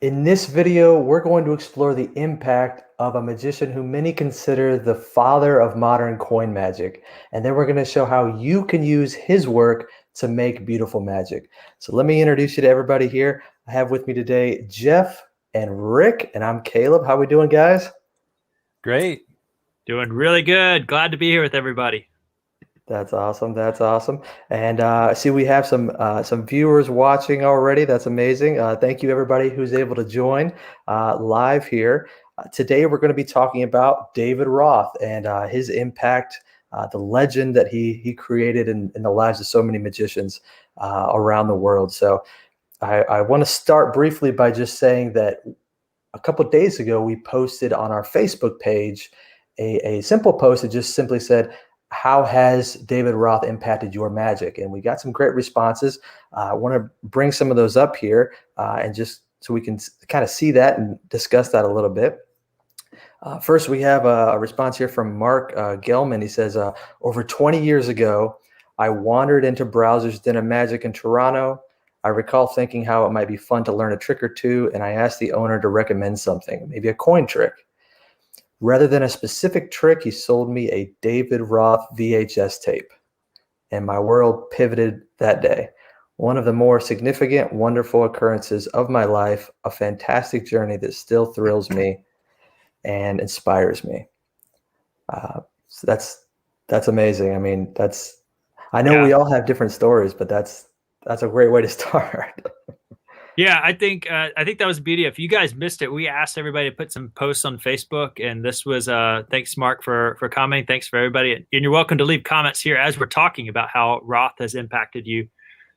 In this video, we're going to explore the impact of a magician who many consider the father of modern coin magic. And then we're going to show how you can use his work to make beautiful magic. So let me introduce you to everybody here. I have with me today Jeff and Rick, and I'm Caleb. How we doing, guys? Great. Doing really good. Glad to be here with everybody. That's awesome. That's awesome. And I see we have some viewers watching already. That's amazing. Thank you, everybody who's able to join live here. Today, we're going to be talking about David Roth and his impact, the legend that he created in the lives of so many magicians around the world. So I want to start briefly by just saying that a couple of days ago, we posted on our Facebook page a simple post that just simply said, how has David Roth impacted your magic? And we got some great responses. I want to bring some of those up here and just so we can kind of see that and discuss that a little bit. First, we have a response here from Mark Gelman. He says, over 20 years ago, I wandered into Browser's Den of Magic in Toronto. I recall thinking how it might be fun to learn a trick or two, and I asked the owner to recommend something, maybe a coin trick. Rather than a specific trick, he sold me a David Roth VHS tape, and my world pivoted that day. One of the more significant, wonderful occurrences of my life, a fantastic journey that still thrills me and inspires me. So that's amazing. I mean, I know we all have different stories, but that's a great way to start. Yeah, I think that was the beauty. If you guys missed it, we asked everybody to put some posts on Facebook, and this was thanks, Mark, for commenting. Thanks for everybody, and you're welcome to leave comments here as we're talking about how Roth has impacted you.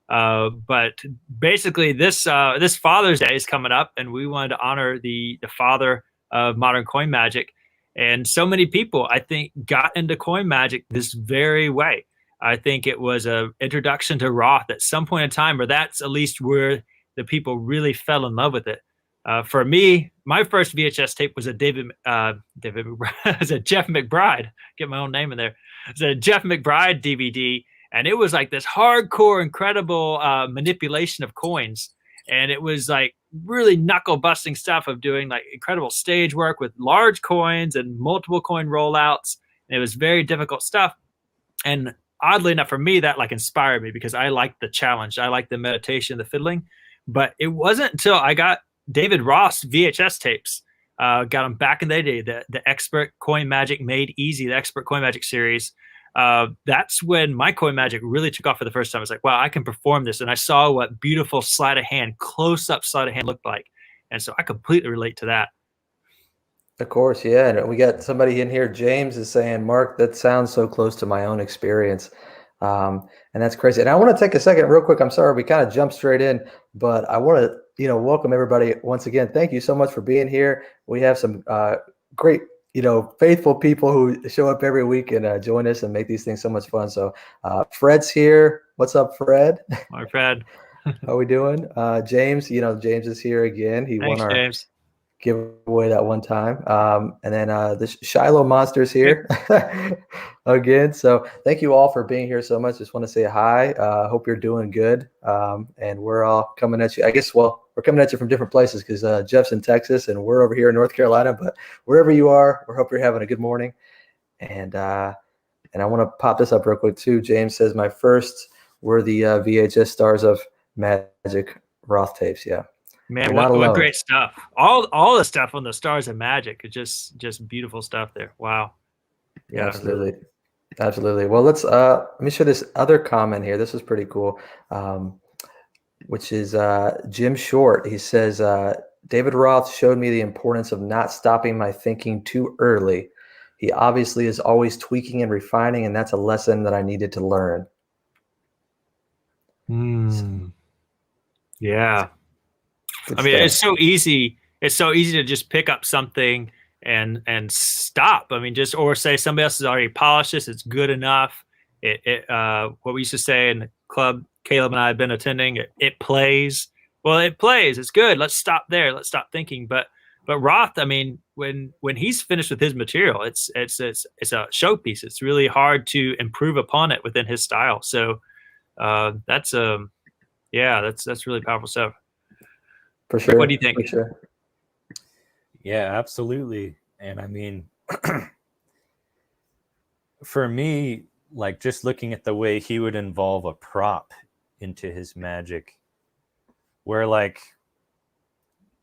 But basically, this Father's Day is coming up, and we wanted to honor the father of modern coin magic. And so many people, I think, got into coin magic this very way. I think it was an introduction to Roth at some point in time, or that's at least where the people really fell in love with it. For me, my first VHS tape was a was a Jeff McBride. Get my own name in there. It's a Jeff McBride DVD, and it was like this hardcore, incredible manipulation of coins, and it was like really knuckle busting stuff of doing like incredible stage work with large coins and multiple coin rollouts. And it was very difficult stuff, and oddly enough, for me, that like inspired me because I liked the challenge. I liked the meditation, the fiddling. But it wasn't until I got David Roth's VHS tapes, got them back in the day, the Expert Coin Magic Made Easy, the Expert Coin Magic series. That's when my coin magic really took off for the first time. I was like, wow, I can perform this. And I saw what beautiful sleight of hand, close-up sleight of hand looked like. And so I completely relate to that. Of course, yeah. And we got somebody in here, James is saying, Mark, that sounds so close to my own experience. And that's crazy. And I want to take a second real quick. I'm sorry, we kind of jumped straight in, but I want to, welcome everybody once again. Thank you so much for being here. We have some great, faithful people who show up every week and join us and make these things so much fun. So Fred's here. What's up, Fred? Hi, Fred. How are we doing? James, James is here again. He Thanks, won our James. giveaway that one time. And then the Shiloh Monster's here again. So thank you all for being here so much. Just want to say hi. Hope you're doing good. And we're all coming at you. I guess, we're coming at you from different places because Jeff's in Texas and we're over here in North Carolina. But wherever you are, we hope you're having a good morning. And I want to pop this up real quick too. James says, my first were the VHS Stars of Magic Roth tapes. Yeah. Man, what great stuff. All the stuff on the Stars of Magic is just beautiful stuff there. Wow. Yeah, absolutely. Absolutely. Well, let me show this other comment here. This is pretty cool. Which is Jim Short. He says, David Roth showed me the importance of not stopping my thinking too early. He obviously is always tweaking and refining, and that's a lesson that I needed to learn. Yeah. I mean, it's so easy. It's so easy to just pick up something and stop. I mean, or say somebody else has already polished this. It's good enough. What we used to say in the club Caleb and I have been attending, it plays. Well, it plays. It's good. Let's stop there. Let's stop thinking. But Roth, I mean, when he's finished with his material, it's a showpiece. It's really hard to improve upon it within his style. So that's really powerful stuff. For Rick, what sure. do you think? For sure. Yeah, absolutely. And I mean, for me, like just looking at the way he would involve a prop into his magic, where like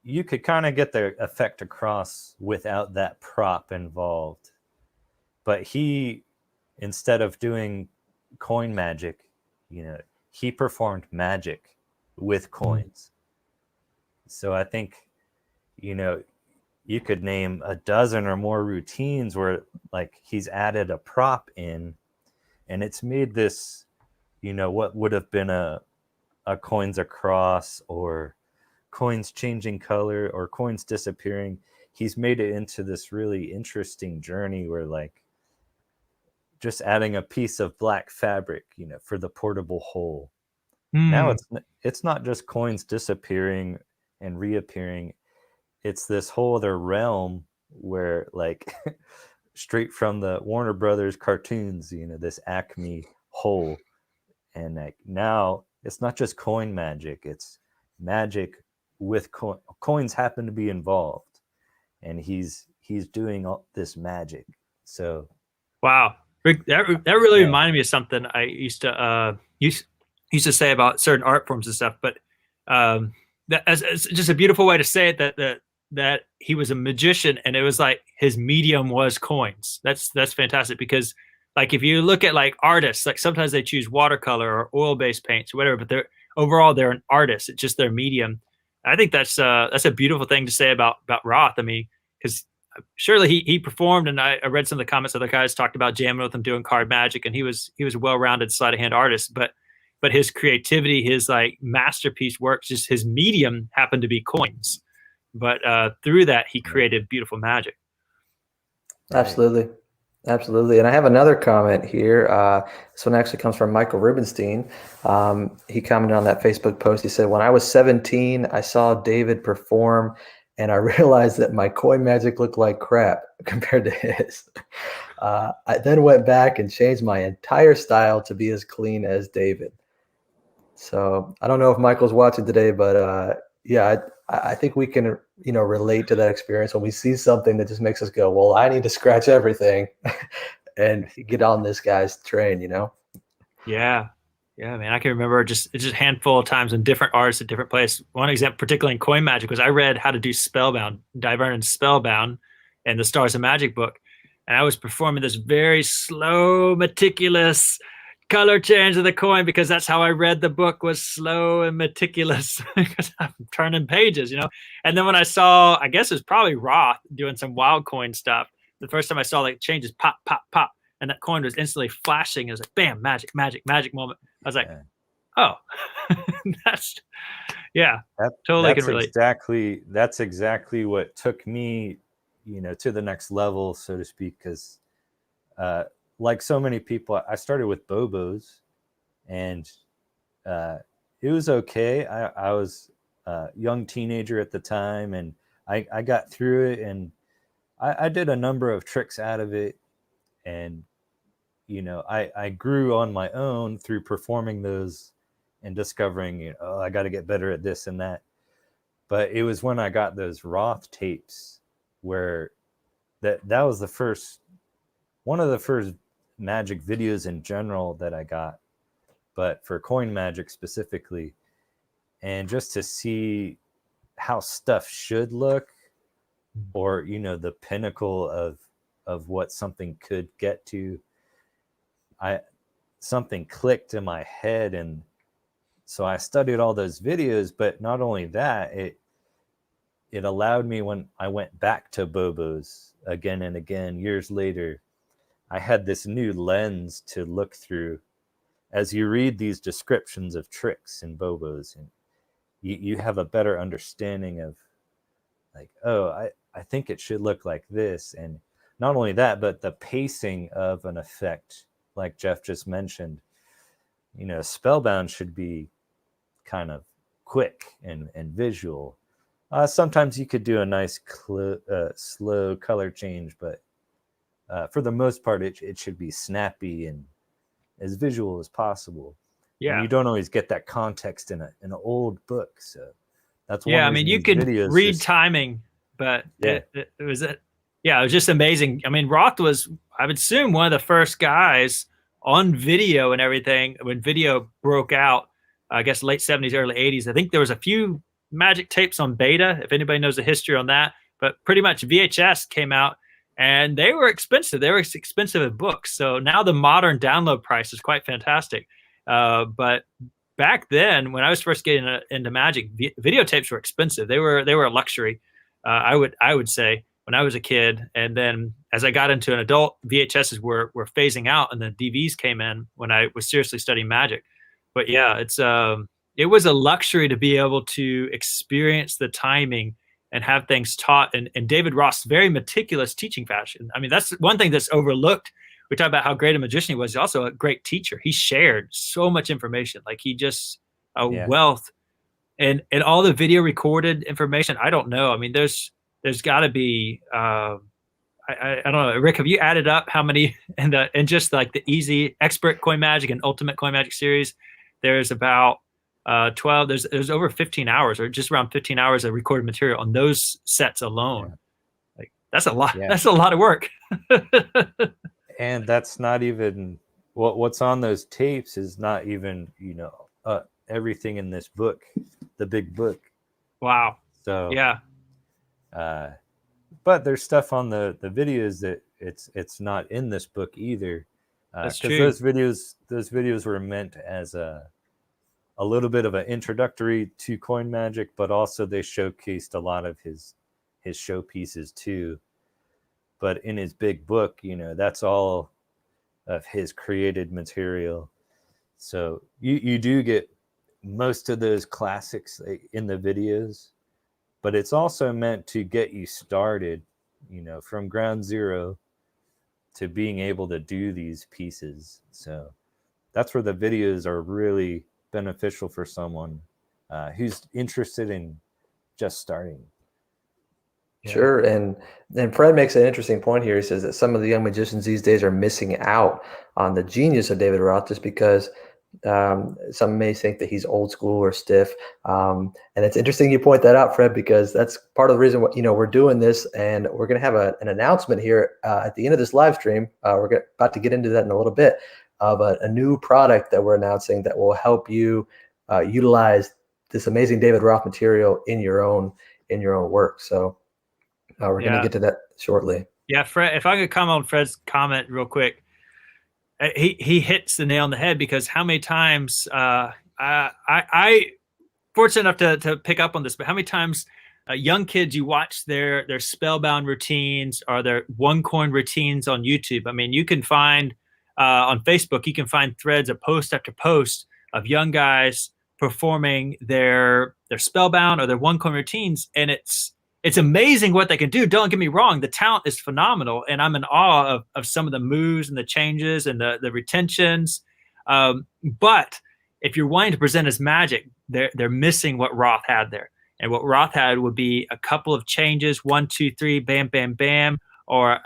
you could kind of get the effect across without that prop involved. But he, instead of doing coin magic, he performed magic with coins. So I think, you could name a dozen or more routines where like he's added a prop in, and it's made this, what would have been a coins across or coins changing color or coins disappearing. He's made it into this really interesting journey where like just adding a piece of black fabric, for the portable hole. Now it's not just coins disappearing and reappearing. It's this whole other realm where like straight from the Warner Brothers cartoons, this Acme hole. And like now it's not just coin magic, it's magic with coins happen to be involved, and he's doing all this magic. So Wow, Rick, that really reminded me of something I used to say about certain art forms and stuff. But that as just a beautiful way to say it, that he was a magician, and it was like his medium was coins. That's fantastic, because like if you look at like artists, like sometimes they choose watercolor or oil-based paints or whatever, but they're an artist. It's just their medium. I think that's a beautiful thing to say about Roth. I mean, because surely he performed, and I read some of the comments other guys talked about jamming with him doing card magic, and he was a well-rounded sleight of hand artist, but his creativity, his like masterpiece works, just his medium happened to be coins, but through that he created beautiful magic. Absolutely. Absolutely. And I have another comment here. This one actually comes from Michael Rubenstein. He commented on that Facebook post. He said, when I was 17, I saw David perform, and I realized that my coin magic looked like crap compared to his. I then went back and changed my entire style to be as clean as David. So I don't know if Michael's watching today, but yeah, I think we can, relate to that experience when we see something that just makes us go, well, I need to scratch everything and get on this guy's train, Yeah. Yeah, man. I can remember just a handful of times when different artists at different places. One example, particularly in coin magic, was I read how to do Spellbound, Divergent Spellbound, and the Stars of Magic book. And I was performing this very slow, meticulous color change of the coin, because that's how I read the book, was slow and meticulous, because I'm turning pages, And then when I saw, I guess it was probably Roth doing some wild coin stuff, the first time I saw like changes pop, pop, pop, and that coin was instantly flashing. It was like, bam, magic, magic, magic moment. I was like, oh, that's, yeah, totally can relate. That's exactly what took me, to the next level, so to speak, because like so many people, I started with Bobos, and it was okay. I was a young teenager at the time, and I got through it, and I did a number of tricks out of it. And, I grew on my own through performing those and discovering, I got to get better at this and that. But it was when I got those Roth tapes where that was one of the first magic videos in general that I got, but for coin magic specifically. And just to see how stuff should look, or, the pinnacle of what something could get to, something clicked in my head. And so I studied all those videos, but not only that, it allowed me, when I went back to Bobos again and again years later, I had this new lens to look through as you read these descriptions of tricks in Bobos, and you have a better understanding of like, oh, I think it should look like this. And not only that, but the pacing of an effect, like Jeff just mentioned, Spellbound should be kind of quick and visual. Sometimes you could do a nice slow color change, but for the most part, it should be snappy and as visual as possible. Yeah. And you don't always get that context in an old book. So That's Yeah, one I mean, reason you these could videos read just, timing, but yeah. it was yeah, it was just amazing. I mean, Roth was, I would assume, one of the first guys on video and everything when video broke out. I guess late 70s, early 80s. I think there was a few magic tapes on beta, if anybody knows the history on that. But pretty much VHS came out, and they were expensive. They were expensive as books. So now the modern download price is quite fantastic. But back then, when I was first getting into magic, videotapes were expensive. They were a luxury. I would say when I was a kid, and then as I got into an adult, VHSs were phasing out, and the DVs came in when I was seriously studying magic. But yeah, it was a luxury to be able to experience the timing and have things taught. And David Roth's very meticulous teaching fashion. I mean, that's one thing that's overlooked. We talk about how great a magician he was. He's also a great teacher. He shared so much information. Like he just a wealth, and all the video recorded information. I don't know. I mean, there's got to be. I don't know, Rick. Have you added up how many and just like the easy expert coin magic and ultimate coin magic series? There's about 12. There's over 15 hours, or just around 15 hours of recorded material on those sets alone. Yeah. Like that's a lot. Yeah. That's a lot of work. And that's not even what's on those tapes is not even, everything in this book, the big book. Wow. So yeah. But there's stuff on the videos that it's not in this book either. That's true. Those videos were meant as a little bit of an introductory to coin magic, but also they showcased a lot of his showpieces too. But in his big book, that's all of his created material. So you do get most of those classics in the videos, but it's also meant to get you started, from ground zero to being able to do these pieces. So that's where the videos are really beneficial for someone who's interested in just starting. Sure. And Fred makes an interesting point here. He says that some of the young magicians these days are missing out on the genius of David Roth just because some may think that he's old school or stiff. And it's interesting you point that out, Fred, because that's part of the reason we're doing this. And we're going to have an announcement here at the end of this live stream. We're about to get into that in a little bit of a new product that we're announcing that will help you utilize this amazing David Roth material in your own work. So we're going to get to that shortly. Yeah, Fred, if I could comment on Fred's comment real quick. He hits the nail on the head, because how many times I fortunate enough to pick up on this, but how many times young kids, you watch their spellbound routines or their one coin routines on YouTube. I mean, you can find on Facebook, you can find threads of post after post of young guys performing their spellbound or their one coin routines, and it's amazing what they can do. Don't get me wrong. The talent is phenomenal. And I'm in awe of some of the moves and the changes and the retentions. But if you're wanting to present as magic, they're missing what Roth had there. And what Roth had would be a couple of changes, 1, 2, 3, bam, bam, bam, or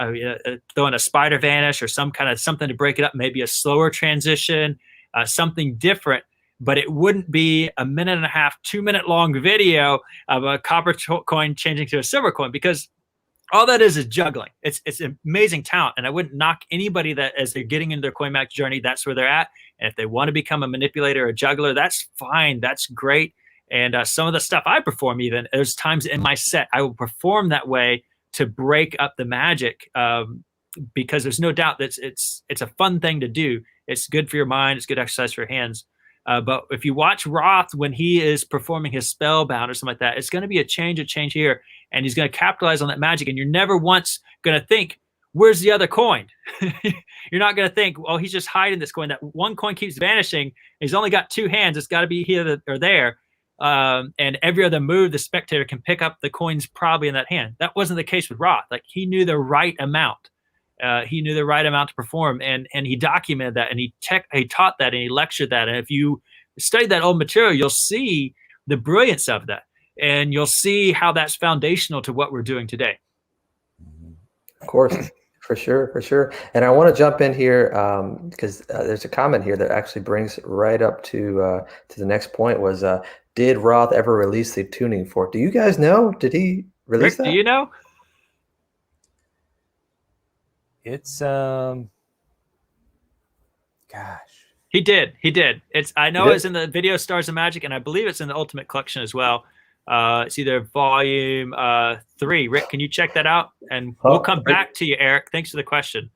throwing a spider vanish or something to break it up, maybe a slower transition, something different. But it wouldn't be a 1.5, 2-minute long video of a copper coin changing to a silver coin, because all that is juggling. It's amazing talent. And I wouldn't knock anybody that as they're getting into their coin magic journey, that's where they're at. And if they want to become a manipulator or a juggler, that's fine. That's great. And some of the stuff I perform, even there's times in my set, I will perform that way to break up the magic, because there's no doubt that it's a fun thing to do. It's good for your mind. It's good exercise for your hands. But if you watch Roth when he is performing his spellbound or something like that, it's going to be a change here, and he's going to capitalize on that magic. And you're never once going to think, where's the other coin? You're not going to think, well, he's just hiding this coin. That one coin keeps vanishing. He's only got 2 hands. It's got to be here or there. And every other move, the spectator can pick up the coins probably in that hand. That wasn't the case with Roth. Like, he knew the right amount. He knew the right amount to perform, and he documented that, and he taught that, and he lectured that. And if you study that old material, you'll see the brilliance of that, and you'll see how that's foundational to what we're doing today. Of course, for sure. And I want to jump in here because there's a comment here that actually brings right up to the next point. Was did Roth ever release the tuning fork? Do you guys know? Did he release Rick, that? do you know? It's gosh. He did. He did. I know did? it's in the Video Stars of Magic, and I believe it's in the Ultimate Collection as well. It's either volume 3. Rick, can you check that out? And we'll come back to you, Eric. Thanks for the question.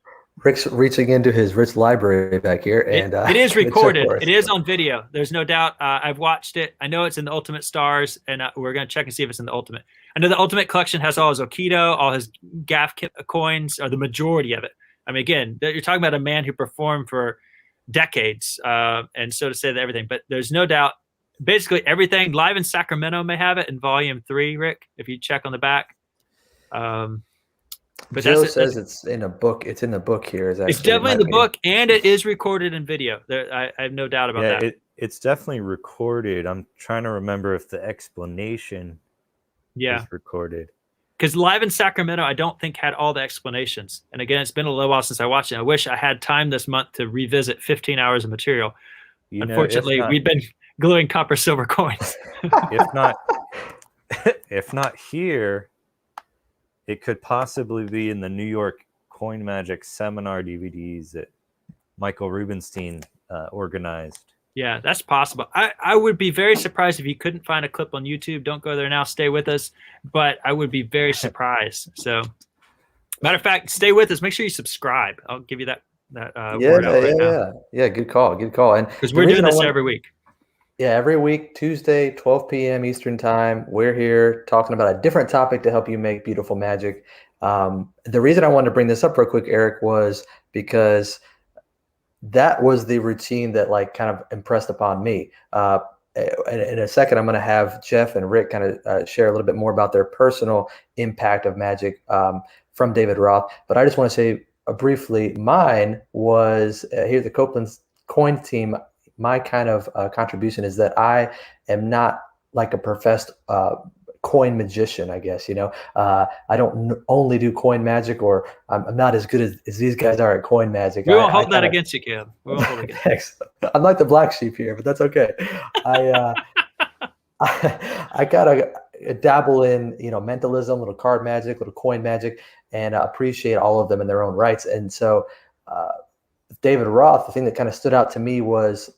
Rick's reaching into his rich library back here, and it is recorded. It is on video. There's no doubt. I've watched it. I know it's in the Ultimate Stars, and we're going to check and see if it's in the Ultimate. I know the Ultimate Collection has all his Okido, all his Gaff coins, or the majority of it. I mean, again, you're talking about a man who performed for decades, and so to say that everything. But there's no doubt, basically everything. Live in Sacramento may have it in volume 3, Rick, if you check on the back. But Joe says it's in a book. It's in the book here. It's definitely in the book, and it is recorded in video. I have no doubt about that. It's definitely recorded. I'm trying to remember if the explanation is recorded. Because Live in Sacramento, I don't think had all the explanations. And again, it's been a little while since I watched it. I wish I had time this month to revisit 15 hours of material. Unfortunately, we've been gluing copper silver coins. if not here, it could possibly be in the New York Coin Magic seminar DVDs that Michael Rubenstein organized. Yeah, that's possible. I would be very surprised if you couldn't find a clip on YouTube. Don't go there now. Stay with us. But I would be very surprised. So, matter of fact, stay with us. Make sure you subscribe. I'll give you that word out right now. Yeah, good call. Good call. And because we're doing this every week. Yeah, every week, Tuesday, 12 p.m. Eastern time, we're here talking about a different topic to help you make beautiful magic. The reason I wanted to bring this up real quick, Eric, was because that was the routine that kind of impressed upon me. In a second, I'm going to have Jeff and Rick kind of share a little bit more about their personal impact of magic from David Roth. But I just want to say briefly, mine was here at the Copeland Coins team. My kind of contribution is that I am not like a professed coin magician, I guess. I don't only do coin magic, or I'm not as good as these guys are at coin magic. We won't hold that against you, Kim. We won't hold it against you. I'm like the black sheep here, but that's okay. I gotta dabble in mentalism, little card magic, little coin magic, and appreciate all of them in their own rights. And so David Roth, the thing that kind of stood out to me was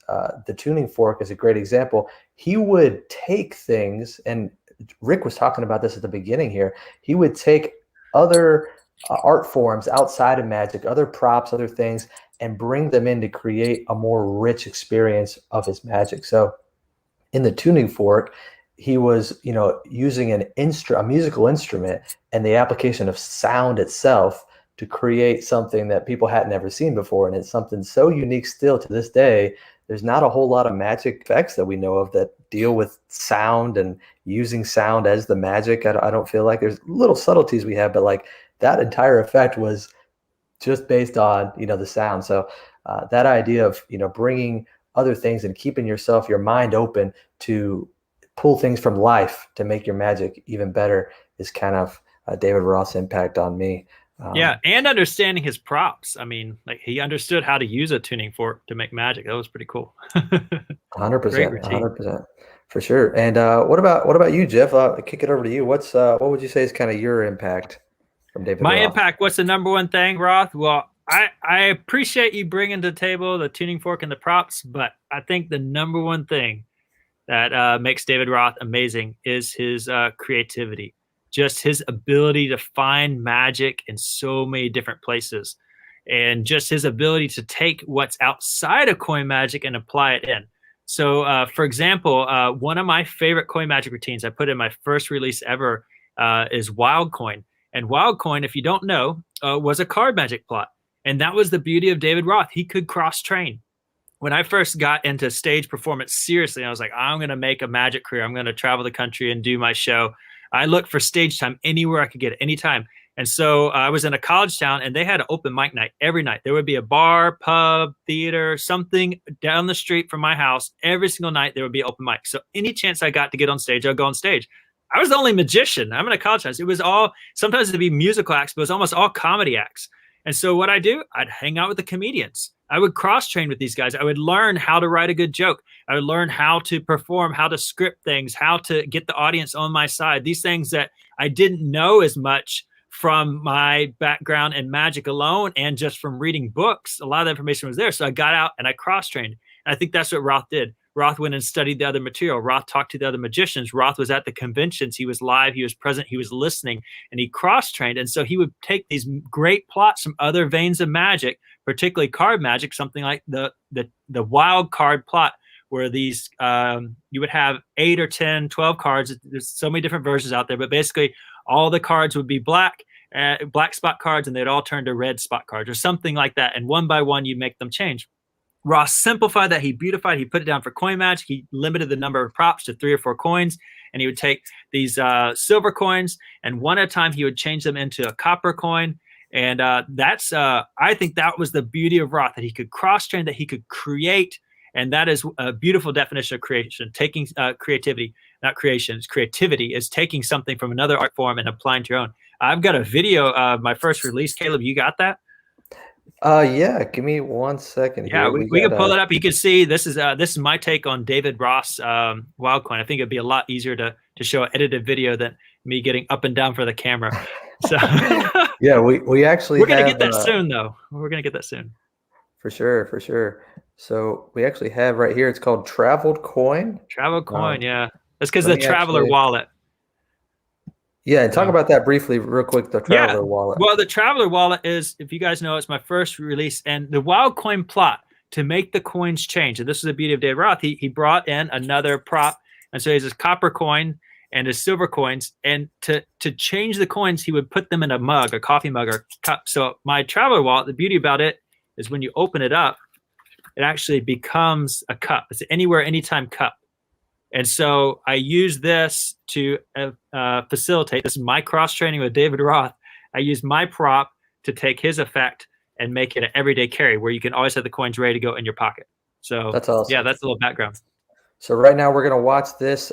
the tuning fork is a great example. He would take things, and Rick was talking about this at the beginning here. He would take other art forms outside of magic, other props, other things, and bring them in to create a more rich experience of his magic. So in the tuning fork, he was, using a musical instrument and the application of sound itself to create something that people hadn't ever seen before. And it's something so unique still to this day. There's not a whole lot of magic effects that we know of that deal with sound and using sound as the magic. I don't feel like there's little subtleties we have, but that entire effect was just based on, the sound. So that idea of, bringing other things and keeping your mind open to pull things from life to make your magic even better is kind of David Roth's impact on me. And understanding his props. I mean, he understood how to use a tuning fork to make magic. That was pretty cool. 100%, 100%, for sure. And what about you, Jeff? I'll kick it over to you. What would you say is kind of your impact from David Roth? My impact. What's the number one thing, Roth? Well, I appreciate you bringing to the table the tuning fork and the props, but I think the number one thing that makes David Roth amazing is his creativity. Just his ability to find magic in so many different places, and just his ability to take what's outside of coin magic and apply it in. So, for example, one of my favorite coin magic routines I put in my first release ever is Wild Coin. And Wild Coin, if you don't know, was a card magic plot. And that was the beauty of David Roth. He could cross-train. When I first got into stage performance seriously, I was like, I'm going to make a magic career. I'm going to travel the country and do my show. I looked for stage time anywhere I could get it, anytime. And so I was in a college town, and they had an open mic night every night. There would be a bar, pub, theater, something down the street from my house. Every single night there would be open mic. So any chance I got to get on stage, I'd go on stage. I was the only magician. I'm in a college house. It was all, sometimes it'd be musical acts, but it was almost all comedy acts. And so what I do, I'd hang out with the comedians. I would cross train with these guys. I would learn how to write a good joke. I would learn how to perform, how to script things, how to get the audience on my side. These things that I didn't know as much from my background in magic alone and just from reading books. A lot of the information was there. So I got out and I cross trained. And I think that's what Roth did. Roth went and studied the other material. Roth talked to the other magicians. Roth was at the conventions. He was live. He was present. He was listening, and he cross-trained. And so he would take these great plots from other veins of magic, particularly card magic, something like the wild card plot, where these you would have 8 or 10, 12 cards. There's so many different versions out there, but basically all the cards would be black spot cards, and they'd all turn to red spot cards or something like that. And one by one, you make them change. Ross simplified that. He beautified. He put it down for coin magic. He limited the number of props to 3 or 4 coins. And he would take these silver coins, and one at a time, he would change them into a copper coin. And that's, I think that was the beauty of Roth, that he could cross-train, that he could create. And that is a beautiful definition of creation, taking creativity, not creation, it's creativity, is taking something from another art form and applying to your own. I've got a video of my first release. Caleb, you got that? Yeah, give me 1 second here. Yeah, we can pull it up. You can see this is my take on David Roth's wild coin. I think it'd be a lot easier to show an edited video than me getting up and down for the camera. So yeah, we actually we're gonna get that soon, though. We're gonna get that soon. For sure. So we actually have right here. It's called Traveled Coin. Traveled Coin, yeah. That's because the Traveler wallet. Yeah, and talk about that briefly, real quick. The Traveler wallet. Well, the Traveler wallet is, if you guys know, it's my first release, and the wild coin plot to make the coins change. And this is the beauty of David Roth. He brought in another prop, and so he has his copper coin and his silver coins. And to change the coins, he would put them in a mug, a coffee mug or cup. So my Traveler wallet, the beauty about it is when you open it up, it actually becomes a cup. It's anywhere, anytime cup. And so I use this to facilitate. This is my cross training with David Roth. I use my prop to take his effect and make it an everyday carry, where you can always have the coins ready to go in your pocket. So that's awesome. Yeah, that's a little background. So right now we're going to watch this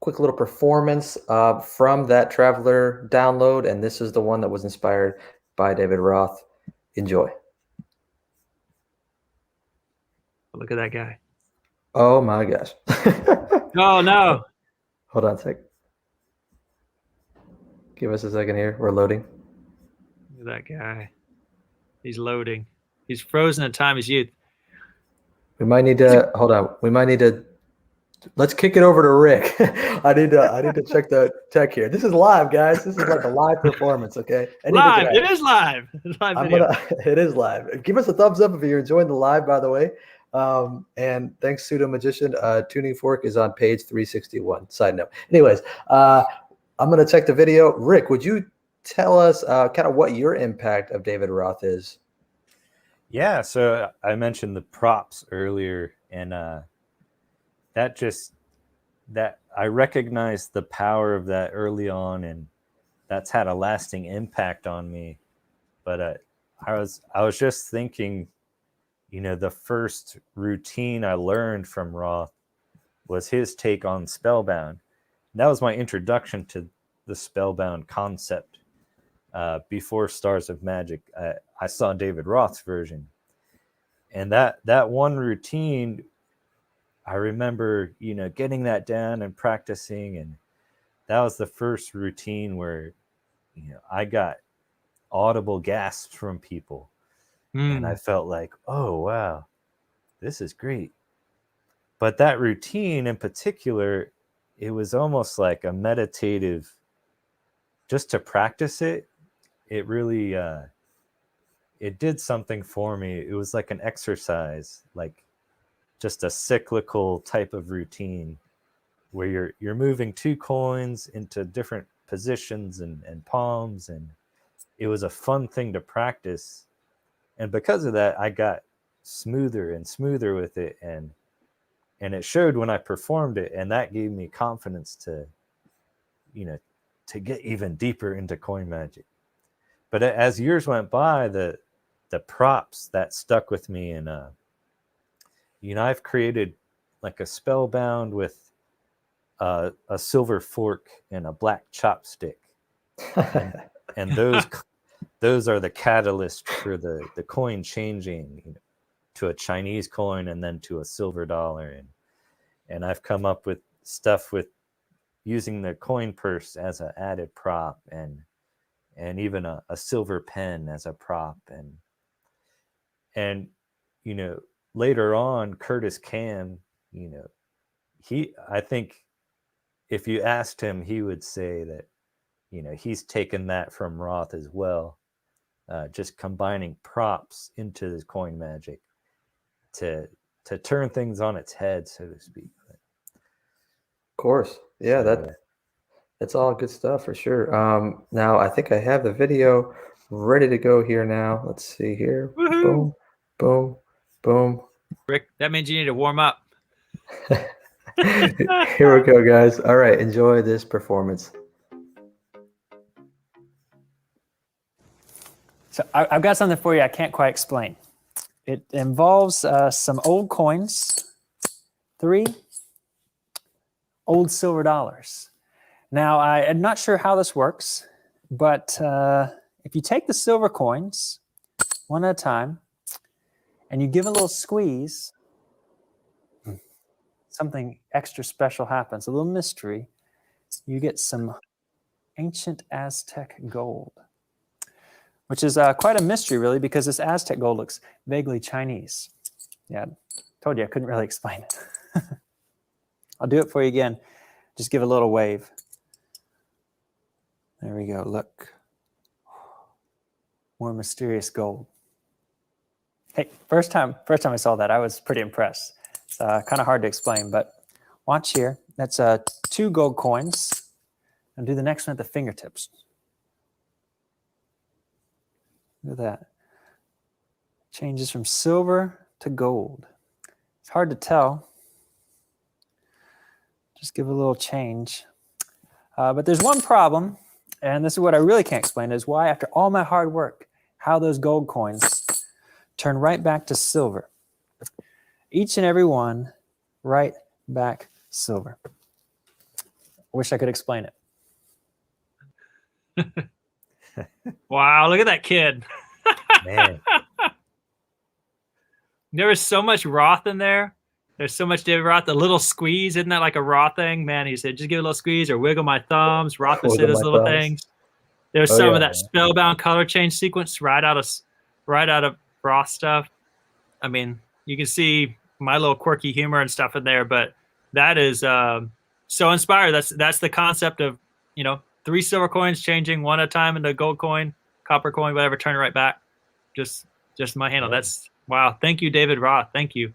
quick little performance from that Traveler download, and this is the one that was inspired by David Roth. Enjoy. Look at that guy. Oh my gosh. Oh no. Hold on a sec. Give us a second here. We're loading. Look at that guy. He's loading. He's frozen in time as youth. We might need to hold on. We might need to let's kick it over to Rick. I need to check the tech here. This is live, guys. This is like a live performance, okay? Live. It is live. It's live video. It is live. Give us a thumbs up if you're enjoying the live, by the way. And thanks, Pseudo Magician. Tuning Fork is on page 361. Side note. Anyways, I'm going to check the video. Rick, would you tell us kind of what your impact of David Roth is? Yeah, so I mentioned the props earlier, and that I recognized the power of that early on, and that's had a lasting impact on me. But I was just thinking, you know, the first routine I learned from Roth was his take on Spellbound. That was my introduction to the Spellbound concept. Before Stars of Magic, I saw David Roth's version. And that one routine, I remember, you know, getting that down and practicing. And that was the first routine where, you know, I got audible gasps from people. And I felt like, oh, wow, this is great. But that routine in particular, it was almost like a meditative, just to practice it, it really, it did something for me. It was like an exercise, like just a cyclical type of routine where you're moving 2 coins into different positions and palms. And it was a fun thing to practice. And because of that, I got smoother and smoother with it. And it showed when I performed it. And that gave me confidence to, you know, to get even deeper into coin magic. But as years went by, the props that stuck with me. And, you know, I've created like a Spellbound with a silver fork and a black chopstick. And those those are the catalyst for the coin changing, to a Chinese coin and then to a silver dollar. And I've come up with stuff with using the coin purse as an added prop, and even a silver pen as a prop. And later on, Curtis Cam, I think if you asked him, he would say that, he's taken that from Roth as well, just combining props into his coin magic to turn things on its head, so to speak. Of course. Yeah, that's all good stuff for sure. Now I think I have the video ready to go here now. Let's see here. Woohoo! Boom, boom, boom. Rick, that means you need to warm up. Here we go, guys. All right, enjoy this performance. So I've got something for you I can't quite explain. It involves some old coins, 3 old silver dollars. Now, I'm not sure how this works, but if you take the silver coins one at a time and you give a little squeeze, something extra special happens, a little mystery. You get some ancient Aztec gold, which is quite a mystery, really, because this Aztec gold looks vaguely Chinese. Yeah, told you I couldn't really explain it. I'll do it for you again. Just give a little wave. There we go. Look. More mysterious gold. Hey, first time I saw that, I was pretty impressed. It's kind of hard to explain, but watch here. That's 2 gold coins. And do the next one at the fingertips. Look at that. Changes from silver to gold. It's hard to tell. Just give a little change. But there's one problem, and this is what I really can't explain, is why after all my hard work, how those gold coins turn right back to silver. Each and every one, right back silver. I wish I could explain it. Wow, look at that kid. Man. There was so much Roth in there. There's so much David Roth. The little squeeze, isn't that like a Roth thing? Man, he said, just give it a little squeeze or wiggle my thumbs. Roth would say those little things. There's some of that spellbound color change sequence right out of Roth stuff. I mean, you can see my little quirky humor and stuff in there, but that is so inspired. That's the concept of, 3 silver coins changing one at a time into a gold coin, copper coin, whatever, turn it right back. Just my handle. That's wow. Thank you, David Roth. Thank you.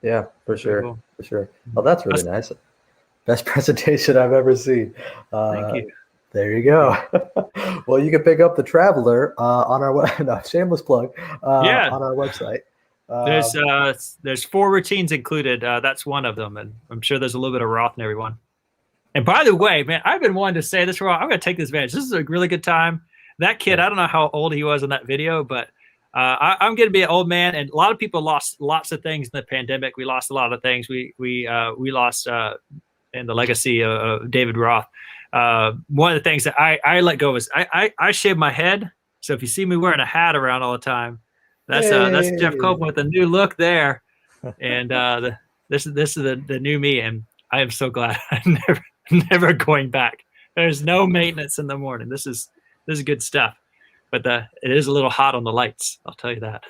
Yeah, for sure. Cool. For sure. Oh, that's really nice. Best presentation I've ever seen. Thank you. There you go. Well, you can pick up the Traveler on our shameless plug on our website. There's 4 routines included. That's one of them, and I'm sure there's a little bit of Roth in every one. And by the way, man, I've been wanting to say this for a while. I'm going to take this advantage. This is a really good time. That kid, I don't know how old he was in that video, but I'm going to be an old man, and a lot of people lost lots of things in the pandemic. We lost a lot of things. We lost in the legacy of David Roth. One of the things that I let go is I shave my head. So if you see me wearing a hat around all the time, that's Jeff Copeland with a new look there, and this is the new me, and I am so glad I'm never going back. There's no maintenance in the morning. This is good stuff, but it is a little hot on the lights. I'll tell you that.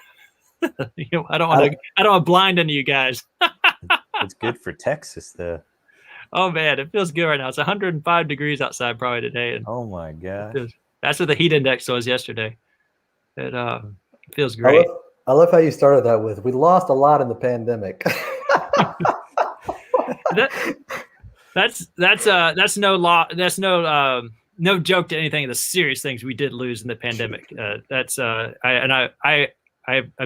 I don't want to blind any of you guys. It's good for Texas, though. Oh man, it feels good right now. It's 105 degrees outside probably today, and oh my god, that's what the heat index was yesterday. It feels great. I love how you started that with, we lost a lot in the pandemic. That's no joke to anything of the serious things we did lose in the pandemic. I've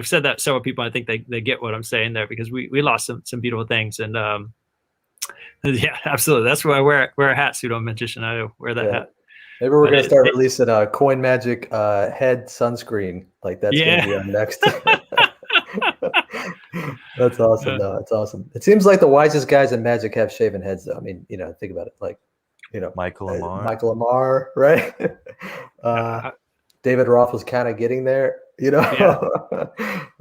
said that to several people. I think they get what I'm saying there, because we lost some beautiful things, and yeah, absolutely. That's why I wear a hat, pseudo magician. I wear that hat. Maybe we're going to start releasing a Coin Magic head sunscreen. Like that's going to be our next. That's awesome. No, that's awesome. It seems like the wisest guys in Magic have shaven heads, though. I mean, think about it. Like, Michael Lamar. Michael Lamar, right? David Roth was kind of getting there, you know. Yeah.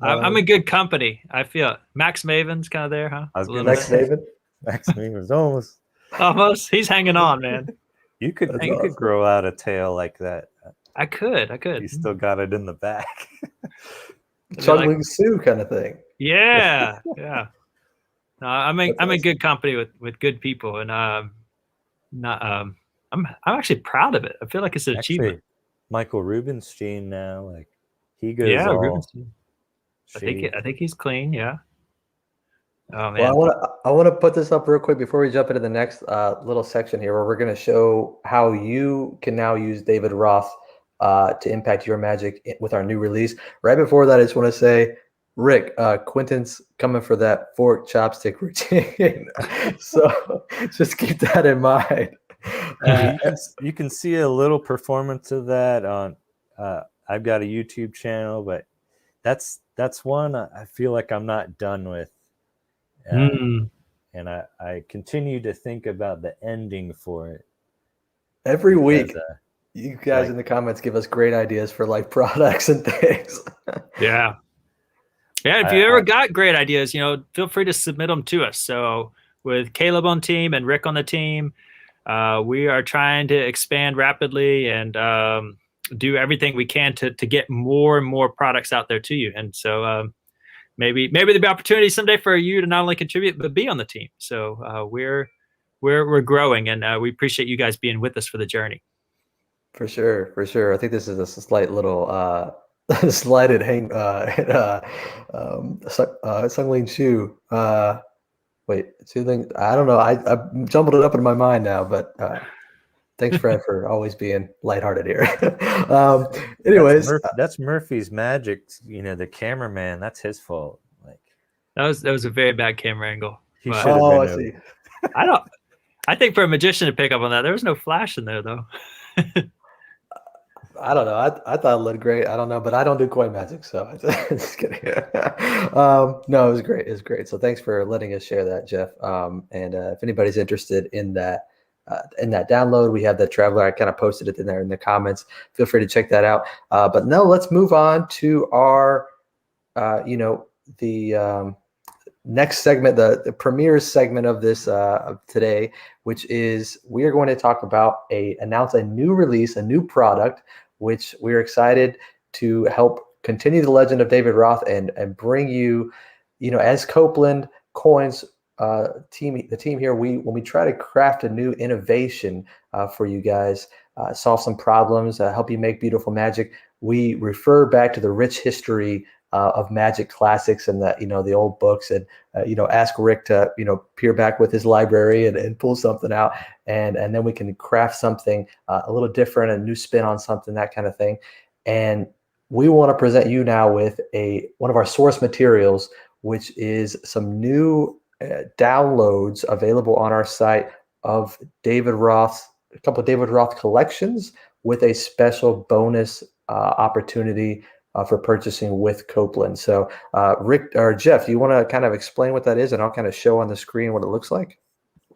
I'm in good company. I feel Max Maven's kind of there, huh? I was A gonna little Max bit. David. Max Maven was almost. Almost. He's hanging on, man. You could That's you awesome. could grow out a tail like that. I could. You still got it in the back. Chung Ling Soo kind of thing. Yeah. Yeah. No, I'm in That's good company with good people, and not I'm actually proud of it. I feel like it's an achievement. Actually, Michael Rubenstein now, like he goes Yeah, all Rubenstein. shaved. I think he's clean. Yeah. Oh man. Well, I want to put this up real quick before we jump into the next little section here, where we're going to show how you can now use David Roth to impact your magic with our new release. Right before that, I just want to say, Rick, Quentin's coming for that fork chopstick routine, so just keep that in mind. You can see a little performance of that on. I've got a YouTube channel, but that's one I feel like I'm not done with. And I continue to think about the ending for it. Every week, you guys in the comments give us great ideas for like products and things. Yeah. Yeah. If you ever got great ideas, feel free to submit them to us. So with Caleb on team and Rick on the team, we are trying to expand rapidly and do everything we can to get more and more products out there to you. And so maybe there'll be opportunity someday for you to not only contribute but be on the team. So we're growing, and we appreciate you guys being with us for the journey. For sure. I think this is a slight little slighted hang Sungling Chu. Wait, Soothing. I don't know. I jumbled it up in my mind now, but thanks, Fred, for always being lighthearted here. Anyways, that's Murphy's magic. The cameraman. That's his fault. Like that was a very bad camera angle. He should have been. I see. I think for a magician to pick up on that, there was no flash in there though. I don't know. I thought it looked great. I don't know, but I don't do coin magic, so just kidding. No, it was great. It was great. So thanks for letting us share that, Jeff. And if anybody's interested in that download, we have the Traveler. I kind of posted it in there in the comments. Feel free to check that out. But no, let's move on to our, the next segment, the premiere segment of this of today, which is we are going to talk about announce a new release, a new product, which we're excited to help continue the legend of David Roth and bring you, as Copeland Coins team, the team here, when we try to craft a new innovation for you guys, solve some problems, help you make beautiful magic, we refer back to the rich history of magic classics and the old books, and ask Rick to peer back with his library and pull something out, and then we can craft something a little different, a new spin on something, that kind of thing. And we want to present you now with one of our source materials, which is some new downloads available on our site of David Roth, a couple of David Roth collections with a special bonus opportunity for purchasing with Copeland. So Rick or Jeff, do you want to kind of explain what that is, and I'll kind of show on the screen what it looks like?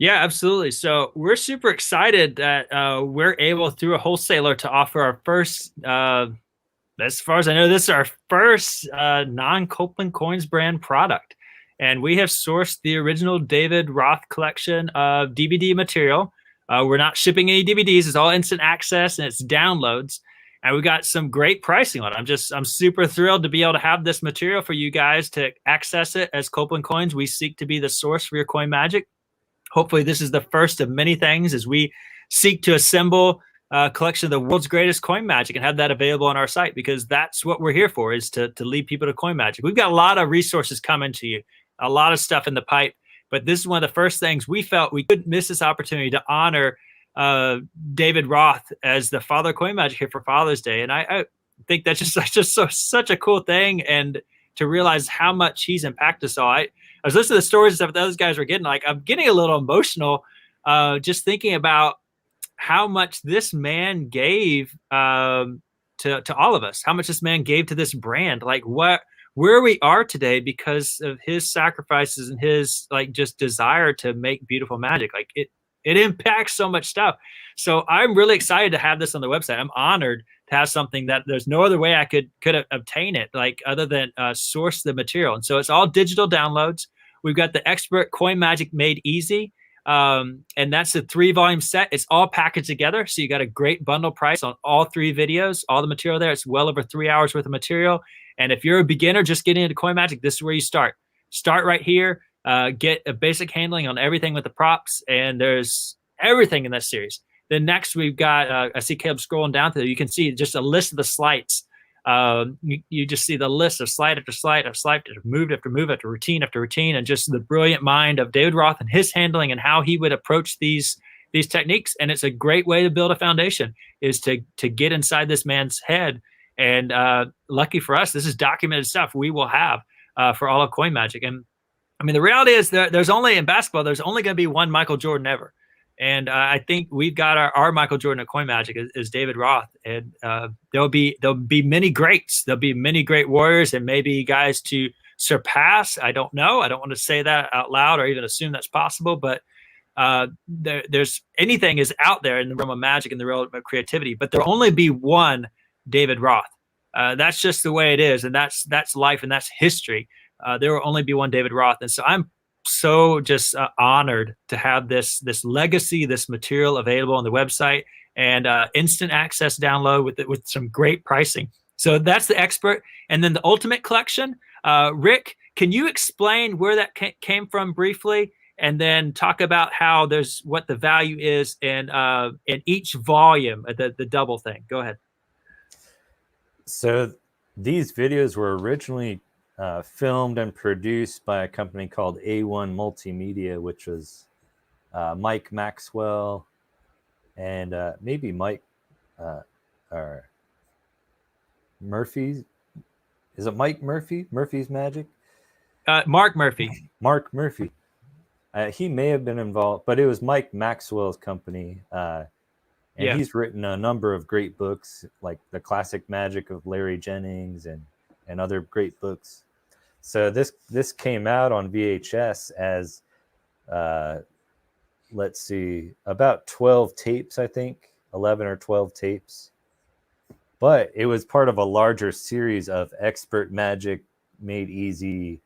Yeah, absolutely. So we're super excited that we're able, through a wholesaler, to offer our first, as far as I know, this is our first non-Copeland Coins brand product. And we have sourced the original David Roth collection of DVD material. We're not shipping any DVDs. It's all instant access and it's downloads. And we got some great pricing on it. I'm super thrilled to be able to have this material for you guys to access it as Copeland Coins. We seek to be the source for your coin magic. Hopefully this is the first of many things as we seek to assemble a collection of the world's greatest coin magic and have that available on our site, because that's what we're here for, is to lead people to coin magic. We've got a lot of resources coming to you, a lot of stuff in the pipe, but this is one of the first things we felt we couldn't miss this opportunity to honor David Roth as the father of coin magic here for Father's Day. And I think that's just such a cool thing, and to realize how much he's impacted us all. I was listening to the stories and stuff that those guys were getting. Like, I'm getting a little emotional just thinking about how much this man gave to all of us, how much this man gave to this brand, like where we are today because of his sacrifices and his just desire to make beautiful magic. Like, It impacts so much stuff. So I'm really excited to have this on the website. I'm honored to have something that there's no other way I could obtain it, like other than source the material. And so it's all digital downloads. We've got the Expert Coin Magic Made Easy. And that's a 3-volume set. It's all packaged together. So you got a great bundle price on all 3 videos, all the material there. It's well over 3 hours worth of material. And if you're a beginner just getting into coin magic, this is where you start. Start right here. Get a basic handling on everything with the props, and there's everything in this series. Then next we've got, I see Caleb scrolling down through. You can see just a list of the slides. You just see the list of slide after slide after slide, after move after move after routine, and just the brilliant mind of David Roth and his handling and how he would approach these techniques. And it's a great way to build a foundation, is to get inside this man's head. And lucky for us, this is documented stuff we will have for all of coin magic. And I mean, the reality is there's only in basketball, there's only going to be one Michael Jordan ever. And I think we've got our Michael Jordan at Coin Magic is David Roth. And there'll be many greats. There'll be many great warriors and maybe guys to surpass. I don't know. I don't want to say that out loud or even assume that's possible. But there's anything is out there in the realm of magic and the realm of creativity. But there'll only be one David Roth. That's just the way it is. And that's life and that's history. There will only be one David Roth. And so I'm so just honored to have this legacy, this material available on the website, and instant access download with some great pricing. So that's the Expert. And then the Ultimate Collection. Rick, can you explain where that came from briefly, and then talk about how what the value is in each volume, the double thing? Go ahead. So these videos were originally filmed and produced by a company called A1 Multimedia, which was Mike Maxwell and maybe Mike or Murphy's. Is it Mike Murphy? Murphy's Magic? Mark Murphy. Mark Murphy. He may have been involved, but it was Mike Maxwell's company. And he's written a number of great books, like The Classic Magic of Larry Jennings and other great books. So this came out on VHS as, let's see, about 12 tapes, I think, 11 or 12 tapes. But it was part of a larger series of Expert Magic Made Easy.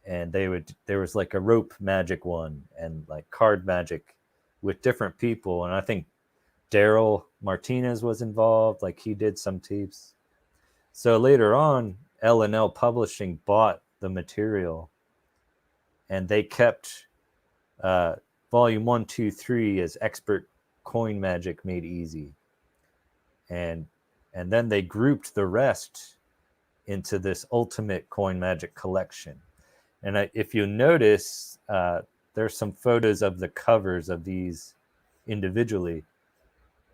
And there was like a rope magic one and like card magic with different people. And I think Daryl Martinez was involved, like he did some tapes. So later on, L&L Publishing bought the material, and they kept volume 1, 2, 3 as Expert Coin Magic Made Easy, and then they grouped the rest into this Ultimate Coin Magic collection. And if you notice, there's some photos of the covers of these individually.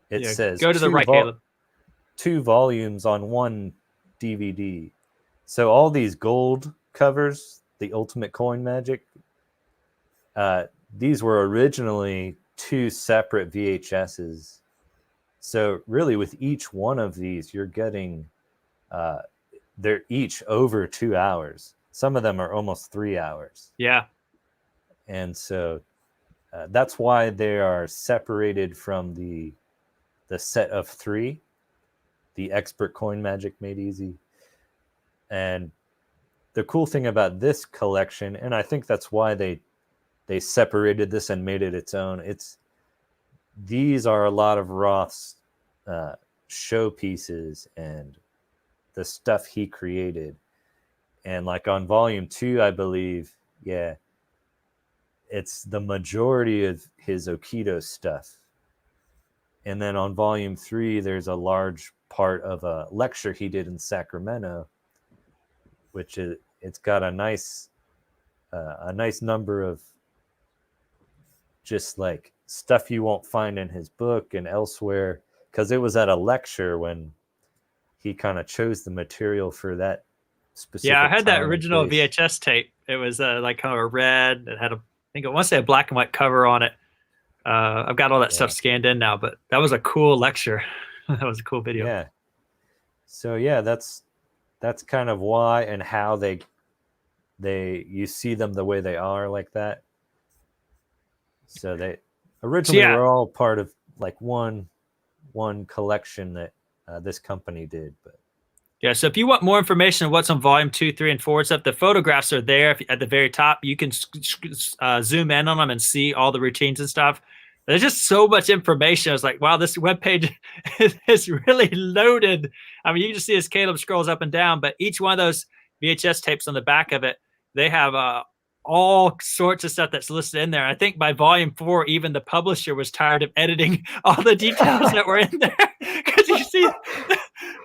It says go to the right, Caleb. 2 volumes on 1 DVD. So all these gold covers, the Ultimate Coin Magic, these were originally 2 separate VHSs. So really with each one of these, you're getting, they're each over 2 hours. Some of them are almost 3 hours. Yeah. And so that's why they are separated from the set of 3, the Expert Coin Magic Made Easy. And the cool thing about this collection, and I think that's why they separated this and made it its own, these are a lot of Roth's showpieces and the stuff he created. And like on volume 2, I believe, it's the majority of his Aikido stuff. And then on volume 3, there's a large part of a lecture he did in Sacramento, which it's got a nice number of just like stuff you won't find in his book and elsewhere, because it was at a lecture when he kind of chose the material for that specific. Yeah, I had that time and original place. VHS tape. It was like kind of a red. It had I think it wants to say a black and white cover on it. I've got all that stuff scanned in now, but that was a cool lecture. That was a cool video. Yeah. So that's kind of why and how you see them the way they are like that. So Originally, yeah. we're all part of like one collection that this company did. But Yeah, so if you want more information on what's on volume 2, 3, and 4 stuff, the photographs are there at the very top. You can zoom in on them and see all the routines and stuff. There's just so much information. I was like, wow, this webpage is really loaded. I mean, you can just see as Caleb scrolls up and down, but each one of those VHS tapes on the back of it, they have all sorts of stuff that's listed in there. I think by volume 4, even the publisher was tired of editing all the details that were in there, because you see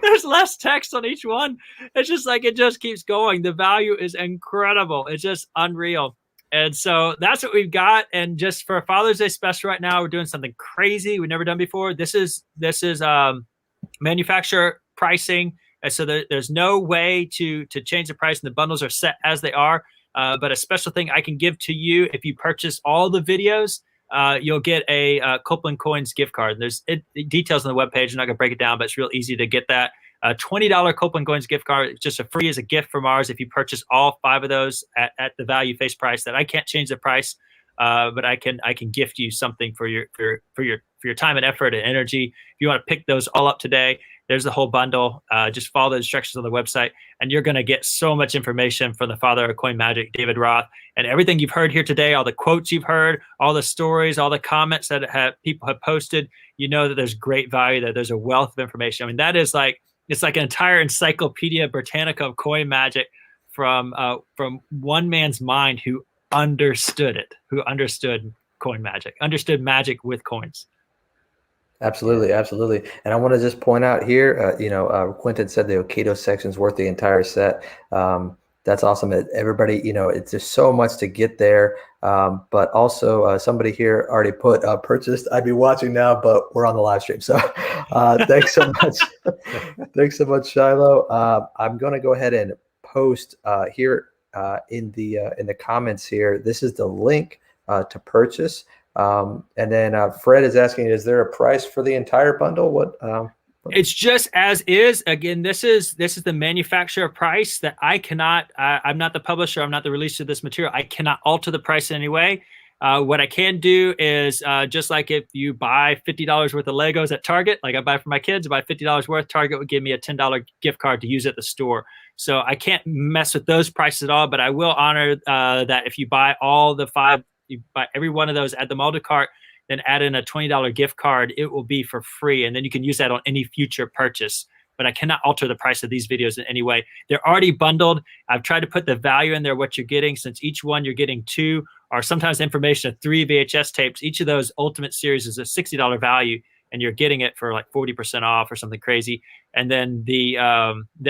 there's less text on each one. It's just like it just keeps going. The value is incredible. It's just unreal. And so that's what we've got. And just for Father's Day special right now, we're doing something crazy we've never done before. This is manufacturer pricing. And so there's no way to change the price, and the bundles are set as they are. But a special thing I can give to you, if you purchase all the videos, you'll get a Copeland Coins gift card. There's details on the webpage. I'm not going to break it down, but it's real easy to get that. A $20 Copeland Coins gift card, just a free as a gift from ours if you purchase all 5 of those at the value face price. That I can't change the price, but I can gift you something for your time and effort and energy. If you want to pick those all up today, there's the whole bundle. Just follow the instructions on the website, and you're going to get so much information from the father of coin magic, David Roth, and everything you've heard here today, all the quotes you've heard, all the stories, all the comments that people have posted. You know that there's great value there. There's a wealth of information. I mean, that is like, it's like an entire Encyclopedia Britannica of coin magic from one man's mind who understood it, who understood coin magic, understood magic with coins. Absolutely, absolutely. And I want to just point out here, Quentin said the Okido section's worth the entire set. That's awesome. Everybody, it's just so much to get there. But also somebody here already put purchased. I'd be watching now, but we're on the live stream. So thanks so much. Thanks so much, Shiloh. I'm going to go ahead and post here in the comments here. This is the link to purchase. And then Fred is asking, is there a price for the entire bundle? What? It's just as is. Again, this is the manufacturer price that I cannot. I'm not the publisher. I'm not the releaser of this material. I cannot alter the price in any way. What I can do is just like if you buy $50 worth of Legos at Target, like I buy for my kids, I buy $50 worth. Target would give me a $10 gift card to use at the store. So I can't mess with those prices at all. But I will honor that if you buy all the 5, you buy every one of those, add them all to cart, then add in a $20 gift card, it will be for free. And then you can use that on any future purchase. But I cannot alter the price of these videos in any way. They're already bundled. I've tried to put the value in there, what you're getting, since each one you're getting 2 or sometimes information of 3 VHS tapes. Each of those Ultimate Series is a $60 value, and you're getting it for like 40% off or something crazy. And then the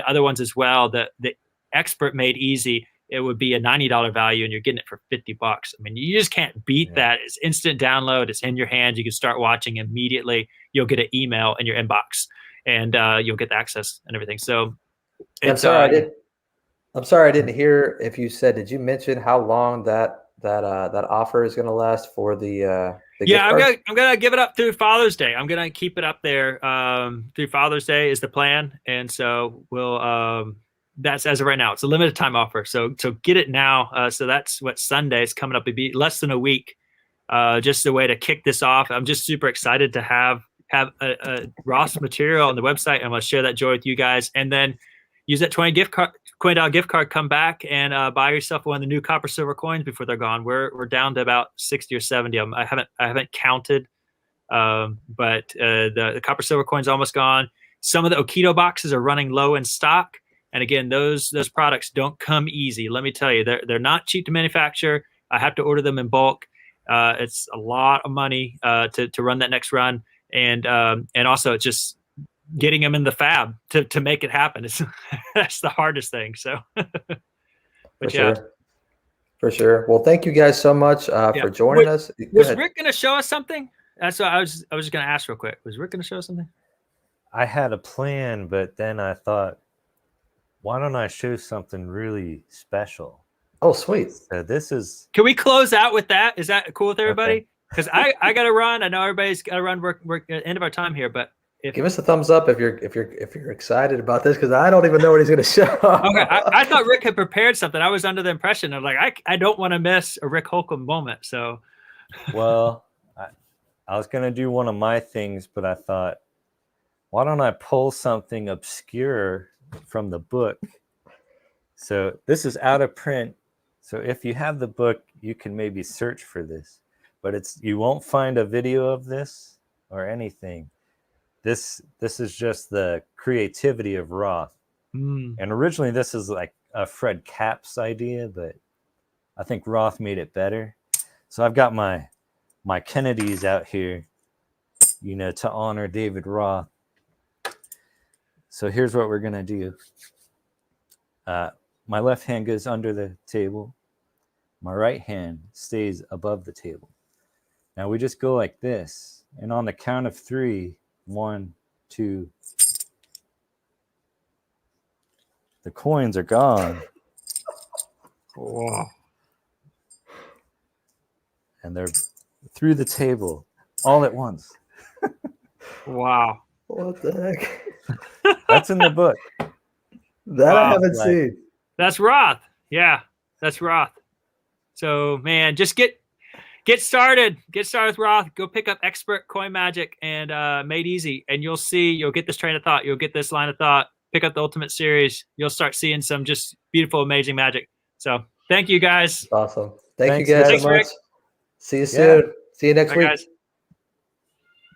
other ones as well, the Expert Made Easy, it would be a $90 value, and you're getting it for $50. I mean, you just can't beat that. It's instant download. It's in your hands. You can start watching immediately. You'll get an email in your inbox, and you'll get the access and everything. So I'm sorry, I didn't hear if you said, did you mention how long that offer is going to last for the yeah, I'm gonna give it up through Father's Day. I'm gonna keep it up there through Father's Day is the plan, and so we'll that's as of right now. It's a limited time offer, so get it now. So that's what Sunday is coming up. It'd be less than a week. Just a way to kick this off. I'm just super excited to have a Ross material on the website. I'm going to share that joy with you guys, and then use that $20 gift card. Come back and buy yourself one of the new copper silver coins before they're gone. We're down to about 60 or 70 of them. I haven't counted, but the copper silver coins almost gone. Some of the Okido boxes are running low in stock. And again, those products don't come easy. Let me tell you, they're not cheap to manufacture. I have to order them in bulk. It's a lot of money to run that next run, and also it's just getting them in the fab to make it happen. That's the hardest thing. So, for sure. Well, thank you guys so much for joining us. Was Rick going to show us something? That's what I was just going to ask real quick. Was Rick going to show us something? I had a plan, but then I thought, why don't I show something really special? Oh, sweet. So this is. Can we close out with that? Is that cool with everybody? Because I got to run. I know everybody's got to run. We're at the end of our time here, but give us a thumbs up if you're excited about this, because I don't even know what he's going to show. Okay, I thought Rick had prepared something. I was under the impression of like I don't want to miss a Rick Holcomb moment. So, well, I was going to do one of my things, but I thought, why don't I pull something obscure from the book? So this is out of print. So if you have the book, you can maybe search for this, but you won't find a video of this or anything. This is just the creativity of Roth. And originally this is like a Fred Capps idea, but I think Roth made it better. So I've got my Kennedys out here, you know, to honor David Roth. So here's what we're gonna do. My left hand goes under the table. My right hand stays above the table. Now we just go like this, and on the count of 3, 1, 2, the coins are gone. Wow. And they're through the table all at once. Wow. What the heck? That's in the book. That I Wow. haven't Like- seen. That's Roth. Yeah, that's Roth. So, man, just get started. Get started with Roth. Go pick up Expert Coin Magic and Made Easy, and you'll get this train of thought. You'll get this line of thought. Pick up the Ultimate Series. You'll start seeing some just beautiful, amazing magic. So, thank you guys. Awesome. Thank Thanks, you guys Thanks, so much. Rick. See you soon. See you next Bye, week. guys.